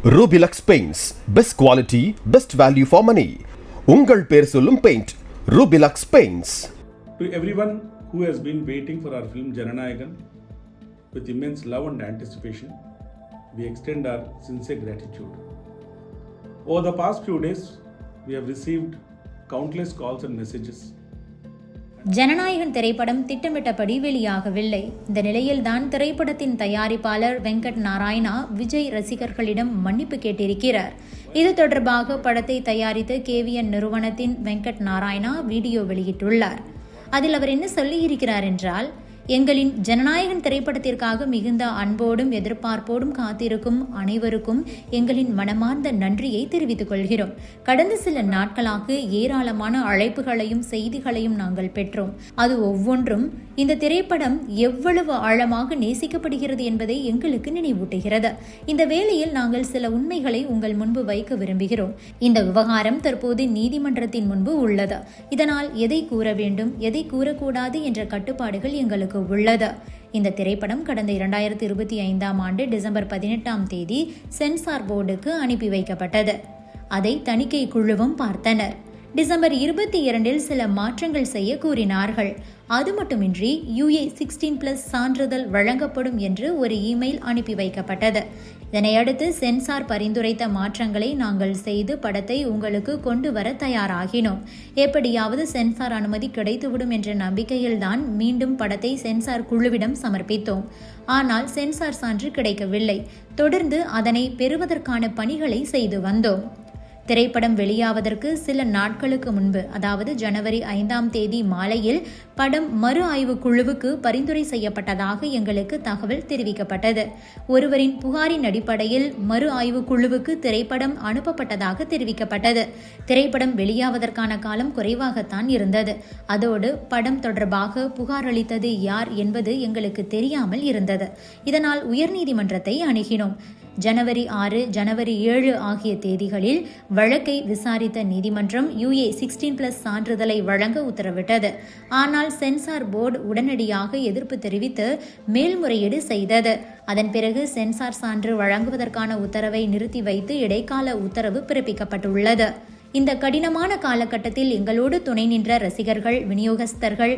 Rubilux Paints, best quality, best value for money. உங்கள் பேர் சொல்லும் paint Rubilux Paints. To everyone who has been waiting for our film Jananayagan with immense love and anticipation, we extend our sincere gratitude. Over the past few days, we have received countless calls and messages. Jananayagan திரைப்படம் திட்டமிட்டபடி வெளியாகவில்லை. இந்த நிலையில்தான் திரைப்படத்தின் தயாரிப்பாளர் வெங்கட் நாராயணா விஜய் ரசிகர்களிடம் மன்னிப்பு கேட்டிருக்கிறார். இது தொடர்பாக படத்தை தயாரித்த கேவிஎன் நிறுவனத்தின் வெங்கட் நாராயணா வீடியோ வெளியிட்டுள்ளார். அதில் அவர் என்ன சொல்லியிருக்கிறார் என்றால், எங்களின் ஜனநாயகன் திரைப்படத்திற்காக மிகுந்த அன்போடும் எதிர்பார்ப்போடும் காத்திருக்கும் அனைவருக்கும் எங்களின் மனமார்ந்த நன்றியை தெரிவித்துக் கொள்கிறோம். கடந்த சில நாட்களாக ஏராளமான அழைப்புகளையும் செய்திகளையும் நாங்கள் பெற்றோம். அது ஒவ்வொன்றும் இந்த திரைப்படம் எவ்வளவு ஆழமாக நேசிக்கப்படுகிறது என்பதை எங்களுக்கு நினைவூட்டுகிறது. இந்த வேளையில் நாங்கள் சில உண்மைகளை உங்கள் முன்பு வைக்க விரும்புகிறோம். இந்த விவகாரம் தற்போது நீதிமன்றத்தின் முன்பு உள்ளது. இதனால் எதை கூற வேண்டும், எதை கூறக்கூடாது என்ற கட்டுப்பாடுகள் எங்களுக்கு உள்ளது. இந்த திரைப்படம் கடந்த 2025 டிசம்பர் 18 சென்சார் போர்டுக்கு அனுப்பி வைக்கப்பட்டது. அதை தணிக்கை குழுவும் பார்த்தனர். டிசம்பர் 22 சில மாற்றங்கள் செய்ய கூறினார்கள். அது மட்டுமின்றி UA16+ சான்றிதழ் வழங்கப்படும் என்று ஒரு இமெயில் அனுப்பி வைக்கப்பட்டது. இதனையடுத்து சென்சார் பரிந்துரைத்த மாற்றங்களை நாங்கள் செய்து படத்தை உங்களுக்கு கொண்டு வர தயாராகினோம். எப்படியாவது சென்சார் அனுமதி கிடைத்துவிடும் என்ற நம்பிக்கையில்தான் மீண்டும் படத்தை சென்சார் குழுவிடம் சமர்ப்பித்தோம். ஆனால் சென்சார் சான்று கிடைக்கவில்லை. தொடர்ந்து அதனை பெறுவதற்கான பணிகளை செய்து வந்தோம். திரைப்படம் வெளியாவதற்கு சில நாட்களுக்கு முன்பு, அதாவது ஜனவரி 5 மாலையில் படம் மறு ஆய்வு குழுவுக்கு பரிந்துரை செய்யப்பட்டதாக எங்களுக்கு தகவல் தெரிவிக்கப்பட்டது. ஒருவரின் புகாரின் அடிப்படையில் மறு ஆய்வு குழுவுக்கு திரைப்படம் அனுப்பப்பட்டதாக தெரிவிக்கப்பட்டது. திரைப்படம் வெளியாவதற்கான காலம் குறைவாகத்தான் இருந்தது. அதோடு படம் தொடர்பாக புகார் அளித்தது யார் என்பது எங்களுக்கு தெரியாமல் இருந்தது. இதனால் உயர்நீதிமன்றத்தை அணுகினோம். ஜனவரி 6, ஜனவரி 7 ஆகிய தேதிகளில் வழக்கை விசாரித்த நீதிமன்றம் UA16+ சான்றிதழை வழங்க உத்தரவிட்டது. ஆனால் சென்சார் போர்டு உடனடியாக எதிர்ப்பு தெரிவித்து மேல்முறையீடு செய்தது. அதன் பிறகு சென்சார் சான்று வழங்குவதற்கான உத்தரவை நிறுத்தி வைத்து இடைக்கால உத்தரவு பிறப்பிக்கப்பட்டுள்ளது. இந்த கடினமான காலகட்டத்தில் எங்களோடு துணை நின்ற ரசிகர்கள், விநியோகஸ்தர்கள்,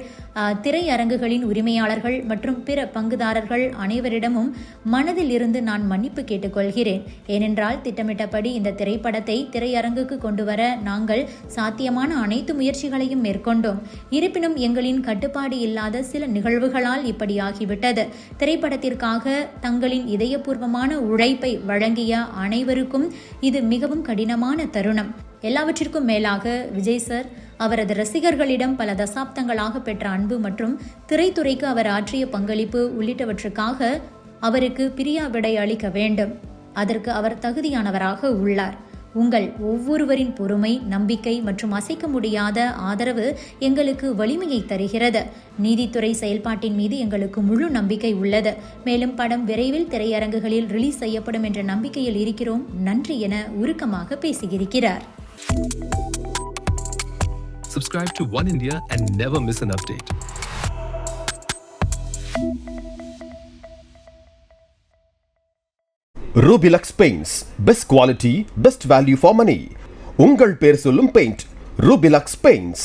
திரையரங்குகளின் உரிமையாளர்கள் மற்றும் பிற பங்குதாரர்கள் அனைவரிடமும் மனதில் இருந்து நான் மன்னிப்பு கேட்டுக்கொள்கிறேன். ஏனென்றால் திட்டமிட்டபடி இந்த திரைப்படத்தை திரையரங்குக்கு கொண்டு வர நாங்கள் சாத்தியமான அனைத்து முயற்சிகளையும் மேற்கொண்டோம். இருப்பினும் எங்களின் கட்டுப்பாடு இல்லாத சில நிகழ்வுகளால் இப்படியாகிவிட்டது. திரைப்படத்திற்காக தங்களின் இதயபூர்வமான உழைப்பை வழங்கிய அனைவருக்கும் இது மிகவும் கடினமான தருணம். எல்லாவற்றிற்கும் மேலாக விஜய் சார் அவரது ரசிகர்களிடம் பல தசாப்தங்களாக பெற்ற அன்பு மற்றும் திரைத்துறைக்கு அவர் ஆற்றிய பங்களிப்பு உள்ளிட்டவற்றுக்காக அவருக்கு பிரியா விடை அளிக்க வேண்டும். அதற்கு அவர் தகுதியானவராக உள்ளார். உங்கள் ஒவ்வொருவரின் பொறுமை, நம்பிக்கை மற்றும் அசைக்க முடியாத ஆதரவு எங்களுக்கு வலிமையை தருகிறது. நீதித்துறை செயல்பாட்டின் மீது எங்களுக்கு முழு நம்பிக்கை உள்ளது. மேலும் படம் விரைவில் திரையரங்குகளில் ரிலீஸ் செய்யப்படும் என்ற நம்பிக்கையில் இருக்கிறோம். நன்றி என உருக்கமாக பேசியிருக்கிறார். Subscribe to One India and never miss an update. Rubilux Paints, best quality, best value for money. உங்கள் பேர் சொல்லும் பெயிண்ட் Rubilux Paints.